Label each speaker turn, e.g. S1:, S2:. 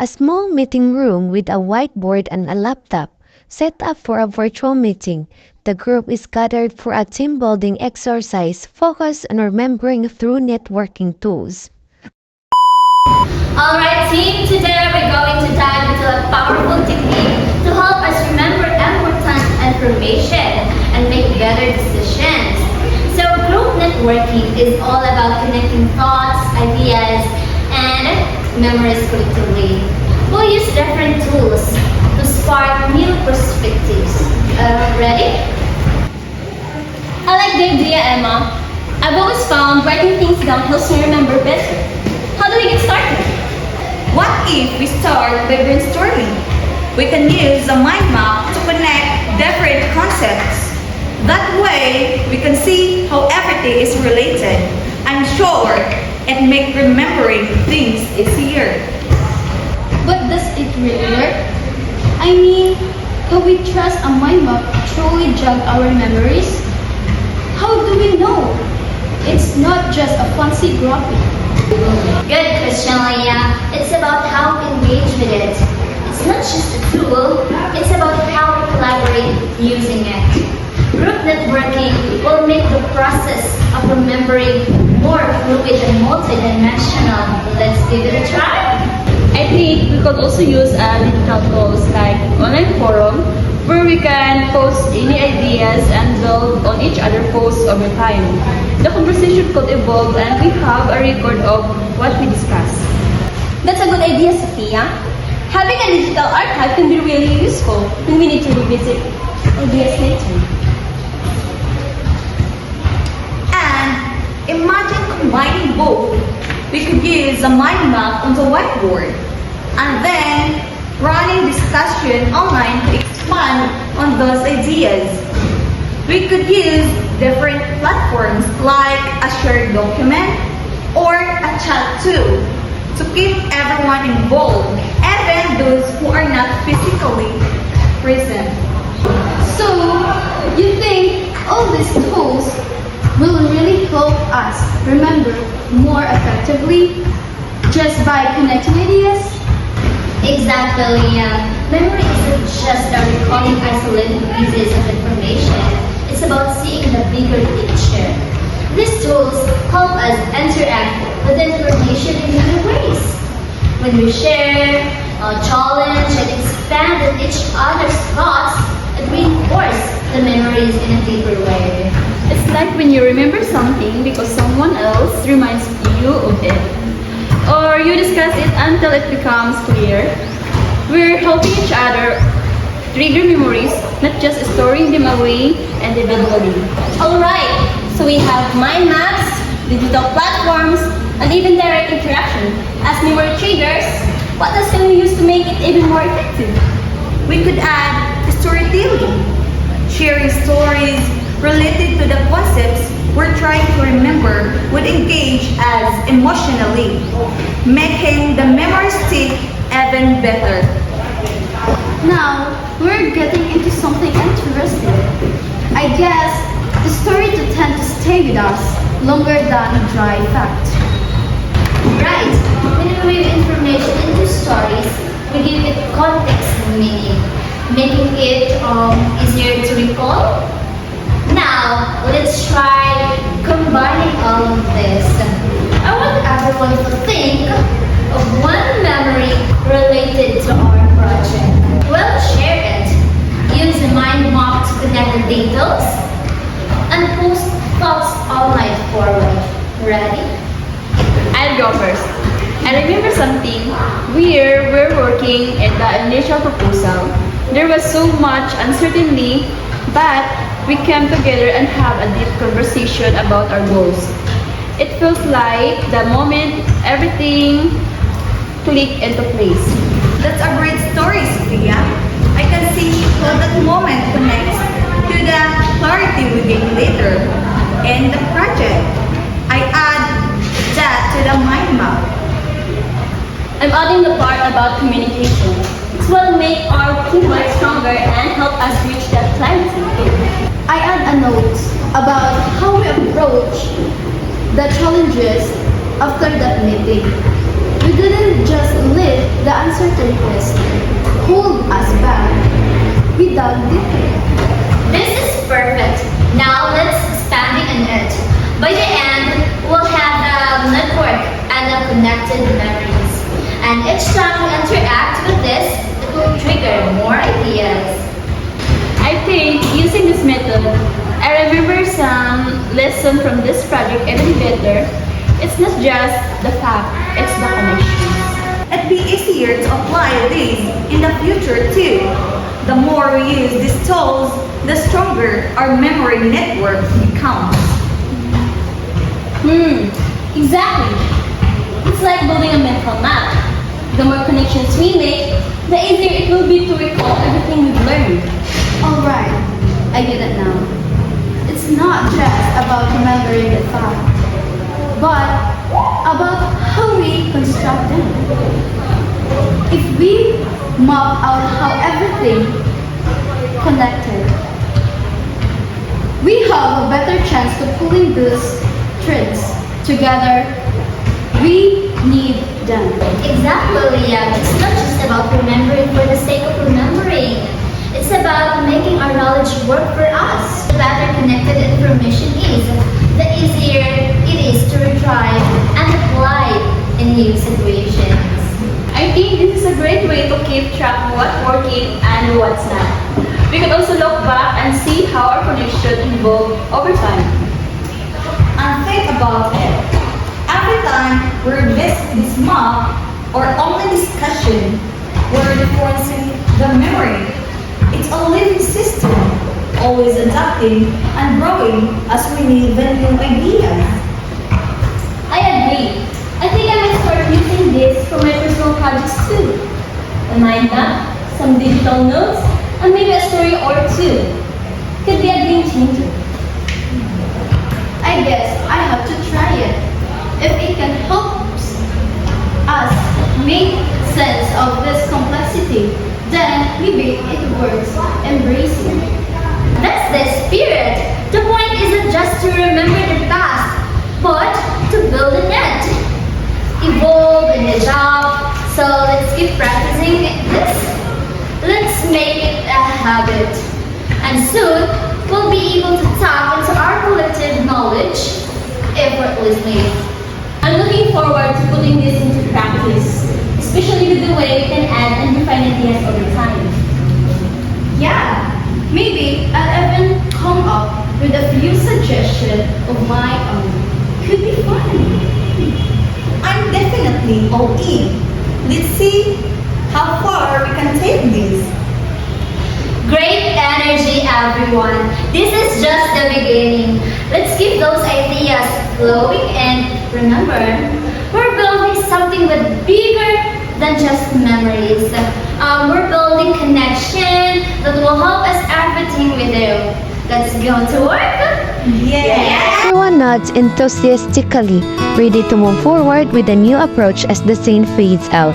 S1: A small meeting room with a whiteboard and a laptop, set up for a virtual meeting. The group is gathered for a team building exercise focused on remembering through networking tools.
S2: Alright team, today we're going to dive into a powerful technique to help us remember important information and make better decisions. So group networking is all about connecting thoughts, ideas, and memories collectively. We'll use different tools to spark new perspectives. Ready?
S3: I like the idea, Emma. I've always found writing things down helps me remember better. How do we get started?
S4: What if we start by brainstorming? We can use a mind map to connect different concepts. That way, we can see how everything is related. I'm sure it make remembering things easier.
S5: But does it really work? I mean, can we trust a mind map to truly jog our memories? How do we know? It's not just a fancy graphic.
S2: Good question, Leah. It's about how we engage with it. It's not just a tool, it's about how we collaborate using it. Group networking will make the process of remembering more fluid and multidimensional. Let's give it a try.
S3: I think we could also use digital tools like online forum where we can post any ideas and build on each other posts over time. The conversation could evolve and we have a record of what we discussed. That's a good idea, Sophia. Having a digital archive can be really useful when we need to revisit ideas later.
S4: And imagine combining both. We could use a mind map on the whiteboard and then running discussion online to expand on those ideas. We could use different platforms like a shared document or a chat tool to keep everyone involved, even those who are not physically present.
S5: So, you think all these tools will really help us remember more effectively just by connecting ideas?
S2: Exactly, yeah. Memory isn't just about recalling isolated pieces of information. It's about seeing the bigger picture. These tools help us interact with information in new ways. When we share, challenge, and expand on each other's thoughts, it reinforces the memories in a deeper way.
S3: It's like when you remember something because someone else reminds you of it. Or you discuss it until it becomes clear. We're helping each other trigger memories, not just storing them away individually.
S6: Alright, so we have mind maps, digital platforms, and even direct interaction. As memory triggers, what else can we use to make it even more effective?
S4: We could add storytelling, sharing stories related to the concepts we're trying to remember would engage us emotionally, making the memory stick even better.
S5: Now, we're getting into something interesting. I guess the story to tend to stay with us longer than dry fact.
S2: Right. When we weave information into stories, we give it context and meaning, making it easier to recall. Now, let's try combining all of this. I want everyone to think of one memory related to our project. We'll share it. Use a mind map to connect the details and post thoughts online forward. Ready?
S3: I'll go first. I remember something. We're working at the initial proposal. There was so much uncertainty, but we came together and have a deep conversation about our goals. It feels like the moment everything clicked into place.
S4: That's a great story, Sophia. I can see how that moment connects to the clarity we gain later in the project. I add that to the mind map.
S6: I'm adding the part about communication. This will make our teamwork stronger and help us reach that clarity.
S5: I add a note about how we approach the challenges after that meeting. We didn't just leave the uncertainties hold us back, we dug deeper.
S2: This is perfect. Now let's expanding on it. By the end, we'll have the network and the connected memories. And each time we interact with this, it will trigger more ideas.
S3: I think using this method, I remember some lesson from this project even better. It's not just the fact, it's the connections.
S4: It'd be easier to apply these in the future too. The more we use these tools, the stronger our memory network becomes.
S6: Exactly. It's like building a mental map. The more connections we make, the easier it will be to recall everything we've learned.
S5: Alright, I get it now. It's not just about remembering the fact, but about how we construct them. If we map out how everything connected, we have a better chance to pulling these threads together. We need them.
S2: Exactly, Liam. It's not just about remembering for the sake of remembering. It's about making our knowledge work for us. The better connected information is, the easier it is to retrieve and apply in new situations.
S3: I think this is a great way to keep track of what's working and what's not. We can also look back and see how our connection evolved over time.
S4: And think about it. Every time we're listing this map or online discussion, we're reinforcing the memory. It's a living system, always adapting and growing as we need the new ideas.
S6: I agree. I think I might start using this for my personal projects too. A mind map, some digital notes, and maybe a story or two. Could be a game changer.
S5: I guess I have to try it. If it can help us make sense of this complexity, then maybe it worth embracing.
S2: That's the spirit. The point isn't just to remember the past, but to build on it. Evolve in the job. So let's keep practicing this. Let's make it a habit. And soon, we'll be able to tap into our collective knowledge effortlessly.
S6: I'm looking forward to putting this into practice, especially with the way we can add and refine ideas over time.
S5: Yeah, maybe I'll even come up with a few suggestions of my own. Could be fun.
S4: I'm definitely all in. Let's see how far we can take this.
S2: Great energy, everyone. This is just the beginning. Let's keep those ideas flowing and remember, we're building something with bigger than just memories. We're building connection that will help us everything we do. Let's go to work.
S4: Yeah.
S1: Everyone nods enthusiastically, ready to move forward with a new approach as the scene fades out.